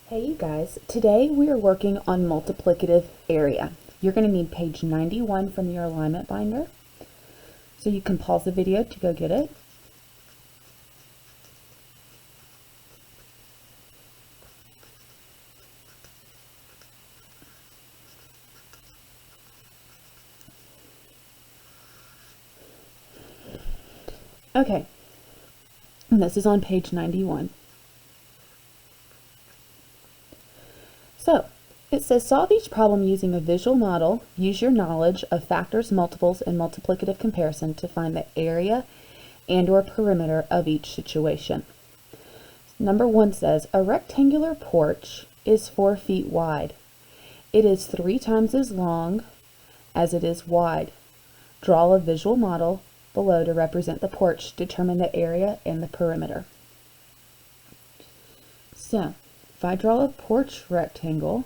Hey you guys, today we are working on multiplicative area. You're going to need page 91 from your alignment binder. So you can pause the video to go get it. Okay, and this is on page 91. So, it says solve each problem using a visual model. Use your knowledge of factors, multiples, and multiplicative comparison to find the area and/or perimeter of each situation. Number 1 says a rectangular porch is 4 feet wide. It is 3 times as long as it is wide. Draw a visual model below to represent the porch. Determine the area and the perimeter. So, if I draw a porch rectangle,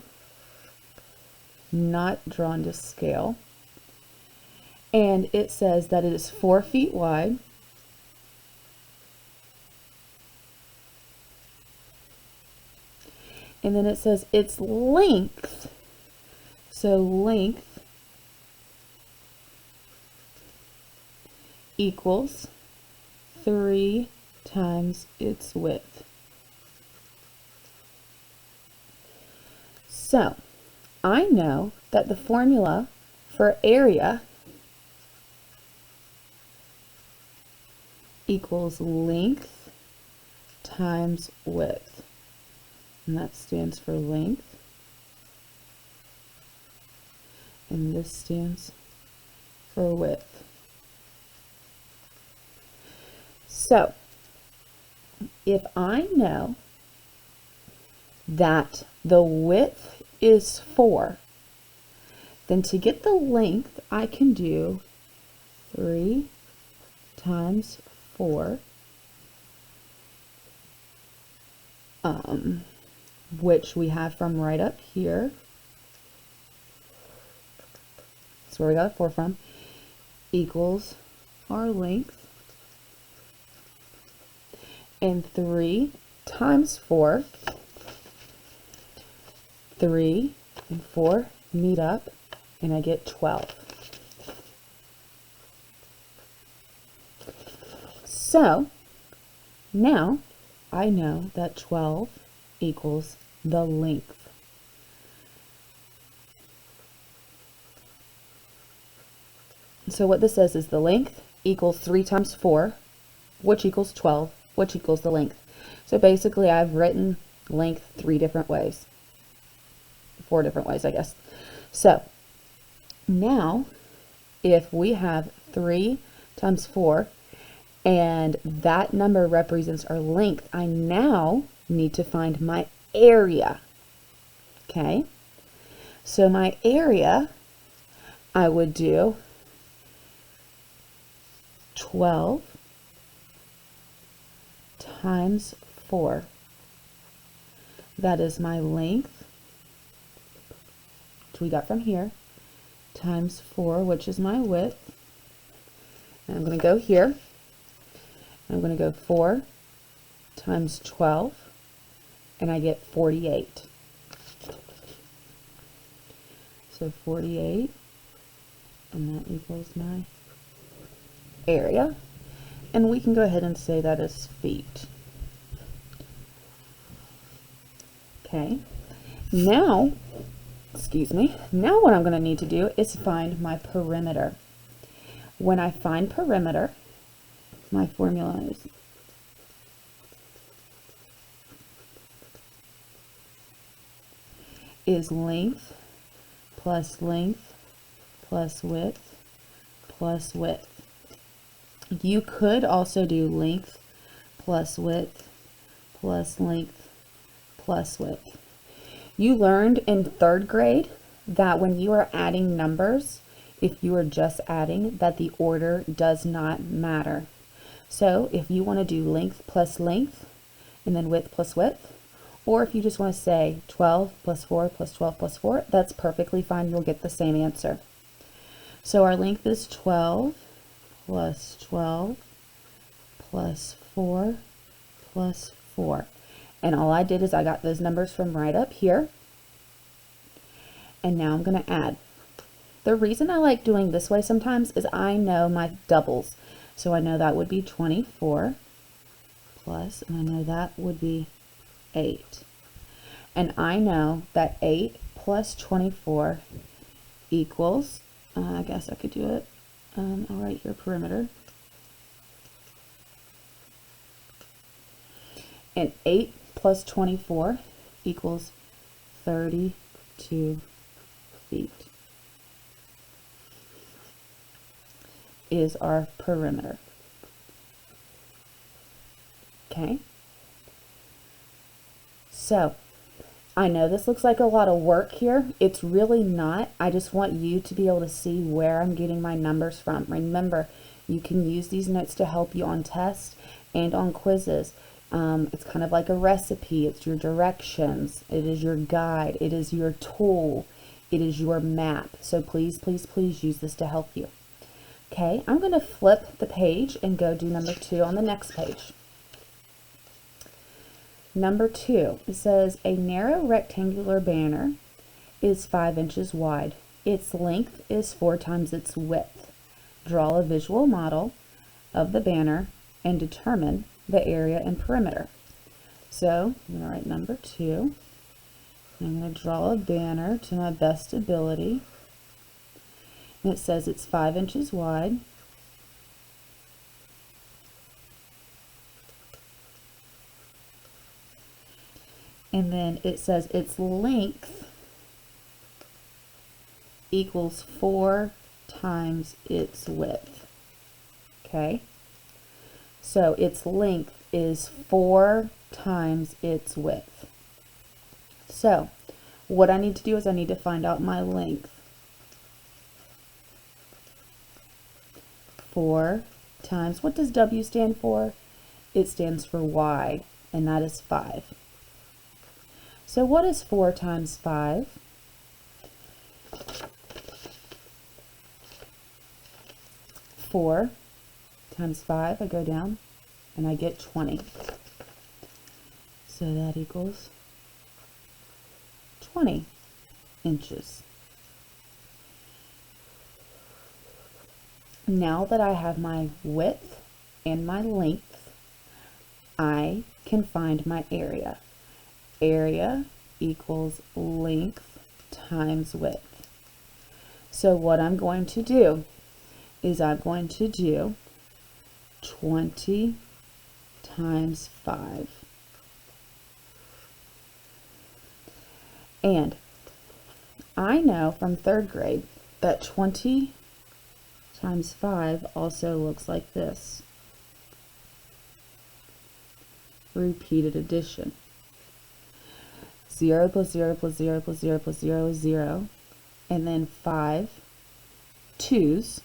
not drawn to scale, and it says that it is 4 feet wide, and then it says its length, so length equals 3 times its width. So, I know that the formula for area equals length times width. And that stands for length. And this stands for width. So, if I know that the width is 4, then to get the length, I can do 3 times 4, which we have from right up here. That's where we got 4 from, equals our length. And 3 times 4, 3 and 4 meet up, and I get 12. So, now I know that 12 equals the length. So what this says is the length equals 3 times 4, which equals 12, which equals the length. So basically I've written length 3 different ways. 4 different ways, I guess. So now if we have 3 times 4 and that number represents our length, I now need to find my area. Okay, so my area, I would do 12 times 4. That is my length, which we got from here, times 4, which is my width. And I'm going to go here. I'm going to go 4 times 12, and I get 48. So 48, and that equals my area. And we can go ahead and say that is feet. Okay, now, now what I'm going to need to do is find my perimeter. When I find perimeter, my formula is length plus length plus width plus width. You could also do length plus width plus length plus width. You learned in 3rd grade that when you are adding numbers, if you are just adding, that the order does not matter. So if you want to do length plus length and then width plus width, or if you just want to say 12 plus 4 plus 12 plus 4, that's perfectly fine. You'll get the same answer. So our length is 12 plus 12 plus 4 plus 4. And all I did is I got those numbers from right up here. And now I'm going to add. The reason I like doing this way sometimes is I know my doubles. So I know that would be 24 plus, and I know that would be 8. And I know that 8 plus 24 equals, I guess I could do it, I'll write here perimeter. And 8 plus 24 equals 32 feet is our perimeter. Okay. So, I know this looks like a lot of work here. It's really not. I just want you to be able to see where I'm getting my numbers from. Remember, you can use these notes to help you on tests and on quizzes. It's kind of like a recipe. It's your directions. It is your guide. It is your tool. It is your map. So please, please, please use this to help you. Okay, I'm going to flip the page and go do number 2 on the next page. Number 2, it says a narrow rectangular banner is 5 inches wide. Its length is 4 times its width. Draw a visual model of the banner and determine the area and perimeter. So I'm going to write number 2. I'm going to draw a banner to my best ability. And it says it's 5 inches wide. And then it says its length equals 4 times its width. Okay? So its length is 4 times its width. So what I need to do is I need to find out my length. 4 times, what does W stand for? It stands for Y, and that is 5. So what is 4 times 5? 4 times 5, I go down, and I get 20. So that equals 20 inches. Now that I have my width and my length, I can find my area. Area equals length times width. So what I'm going to do is I'm going to do 20 times 5. And I know from 3rd grade that 20 times 5 also looks like this. Repeated addition. 0 plus 0 plus 0 plus 0 plus 0 is 0. And then 5 2's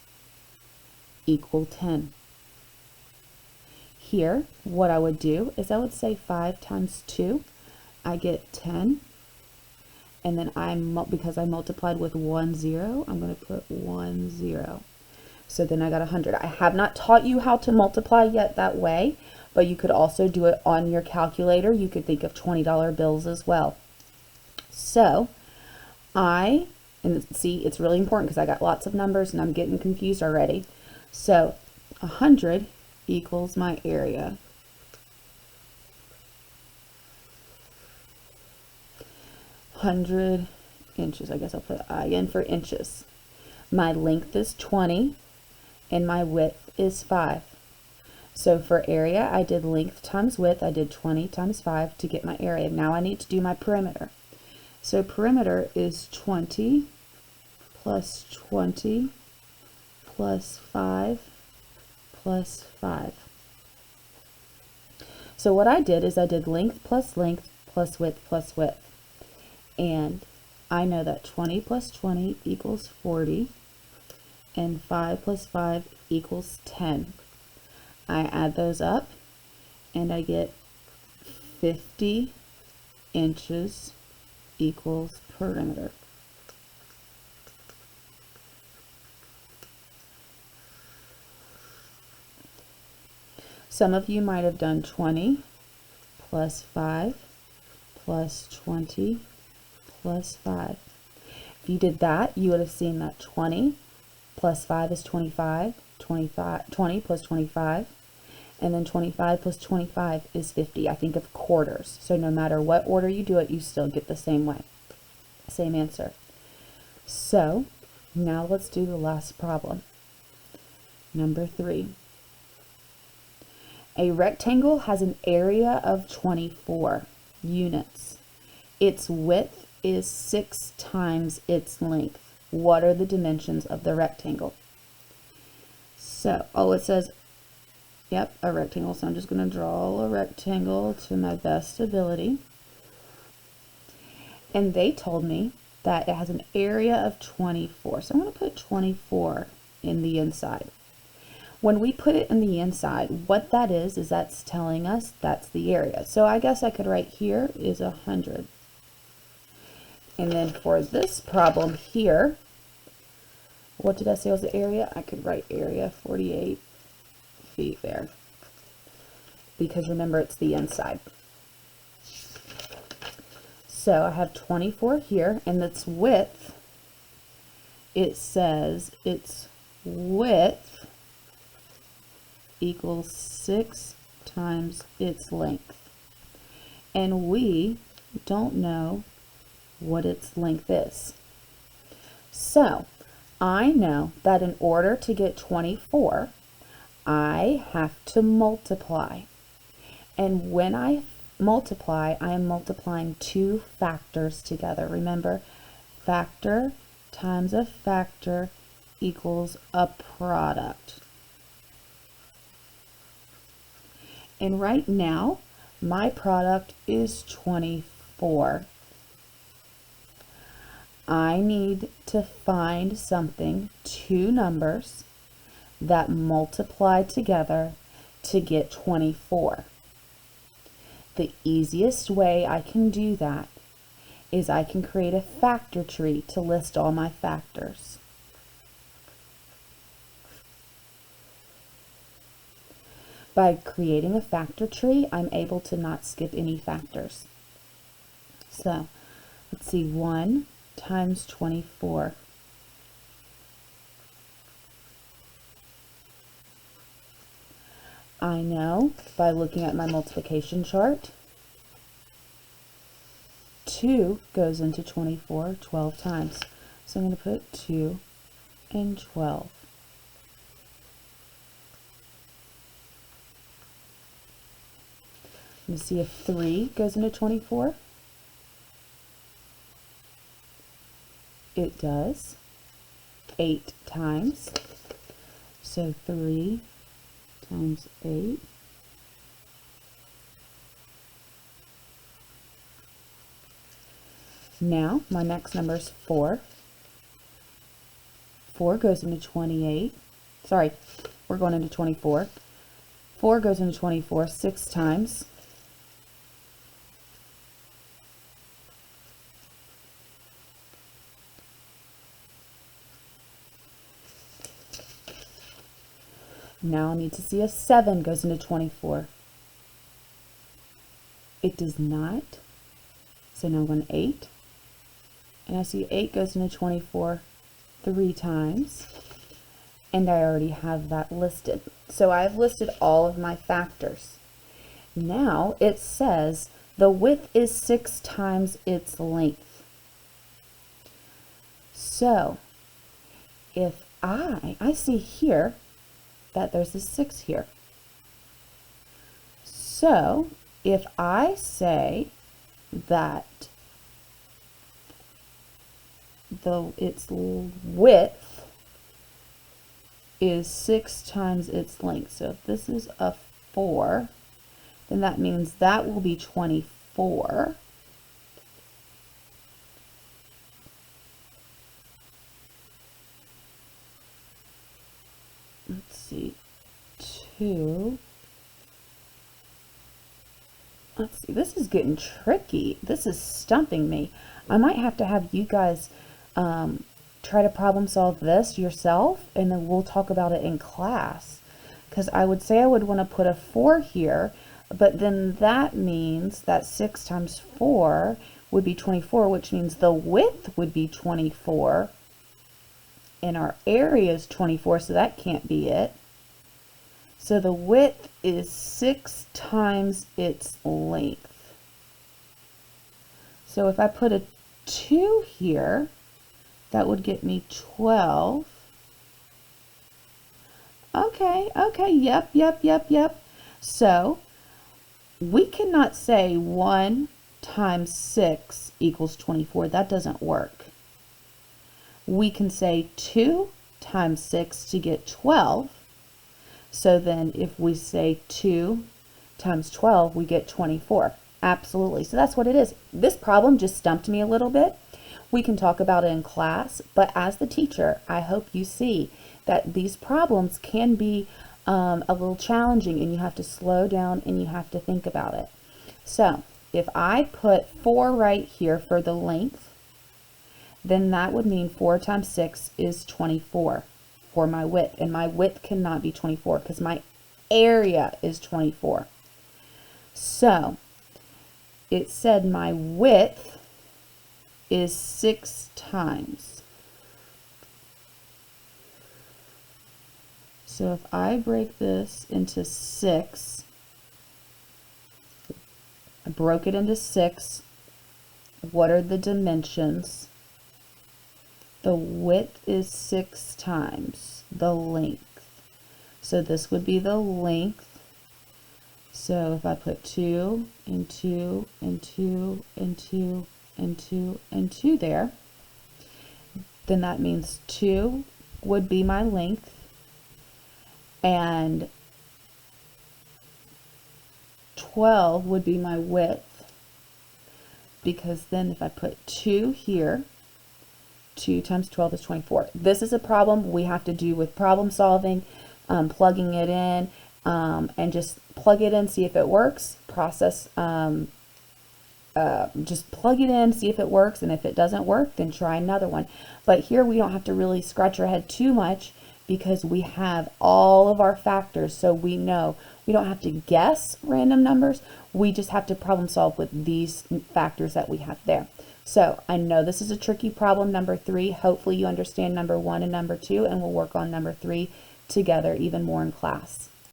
equal 10. Here, what I would do is I would say 5 times 2, I get 10. And then because I multiplied with 1 0, I'm going to put 1 0. So then I got 100. I have not taught you how to multiply yet that way, but you could also do it on your calculator. You could think of $20 bills as well. So and see, it's really important because I got lots of numbers and I'm getting confused already. So 100 equals my area. 100 inches. I guess I'll put I in for inches. My length is 20 and my width is 5. So for area, I did length times width. I did 20 times 5 to get my area. Now I need to do my perimeter. So perimeter is 20 plus 20 plus 5 plus 5. So what I did is I did length plus width plus width. And I know that 20 plus 20 equals 40, and 5 plus 5 equals 10. I add those up, and I get 50 inches equals perimeter. Some of you might have done 20 plus 5 plus 20 plus 5. If you did that, you would have seen that 20 plus 5 is 25, 20 plus 25, and then 25 plus 25 is 50. I think of quarters. So no matter what order you do it, you still get the same way. Same answer. So now let's do the last problem. Number 3. A rectangle has an area of 24 units. Its width is 6 times its length. What are the dimensions of the rectangle? So, it says, yep, a rectangle. So I'm just going to draw a rectangle to my best ability. And they told me that it has an area of 24. So I'm going to put 24 in the inside. When we put it in the inside, what that is that's telling us that's the area. So I guess I could write here is 100. And then for this problem here, what did I say was the area? I could write area 48 feet there. Because remember, it's the inside. So I have 24 here, and its width, it says its width equals 6 times its length. And we don't know what its length is. So I know that in order to get 24, I have to multiply. And when I multiply, I am multiplying two factors together. Remember, factor times a factor equals a product. And right now, my product is 24. I need to find something, two numbers, that multiply together to get 24. The easiest way I can do that is I can create a factor tree to list all my factors. By creating a factor tree, I'm able to not skip any factors. So, let's see, 1 times 24. I know by looking at my multiplication chart, 2 goes into 24 12 times. So I'm going to put 2 and 12. Let me see if 3 goes into 24. It does. 8 times. So 3 times 8. Now, my next number is 4. 4 goes into 28. Sorry, we're going into 24. 4 goes into 24 6 times. Now I need to see if 7 goes into 24. It does not. So now I'm going to 8. And I see 8 goes into 24 3 times. And I already have that listed. So I've listed all of my factors. Now it says the width is 6 times its length. So if I see here that there's a 6 here. So if I say that its width is 6 times its length. So if this is a 4, then that means that will be 24. Let's see, 2. Let's see, this is getting tricky. This is stumping me. I might have to have you guys try to problem solve this yourself, and then we'll talk about it in class. Because I would say I would want to put a 4 here, But then that means that 6 times 4 would be 24, which means the width would be 24. And our area is 24, so that can't be it. So the width is 6 times its length. So if I put a 2 here, that would get me 12. Okay, yep. So we cannot say 1 times 6 equals 24. That doesn't work. We can say 2 times 6 to get 12. So then if we say 2 times 12, we get 24. Absolutely. So that's what it is. This problem just stumped me a little bit. We can talk about it in class, but as the teacher, I hope you see that these problems can be a little challenging, and you have to slow down and you have to think about it. So if I put 4 right here for the length, then that would mean 4 times 6 is 24 for my width, and my width cannot be 24 because my area is 24. So it said my width is 6 times. So if I break this into 6, I broke it into 6, what are the dimensions? The width is 6 times the length. So this would be the length. So if I put 2 and 2 and 2 and 2 and 2 and 2 there, then that means 2 would be my length and 12 would be my width, because then if I put 2 here, 2 times 12 is 24. This is a problem we have to do with problem solving, plugging it in, and just plug it in, see if it works, process, just plug it in, see if it works, and if it doesn't work, then try another one. But here we don't have to really scratch our head too much because we have all of our factors, so we know we don't have to guess random numbers. We just have to problem solve with these factors that we have there. So I know this is a tricky problem, number 3. Hopefully you understand number 1 and number 2, and we'll work on number 3 together even more in class.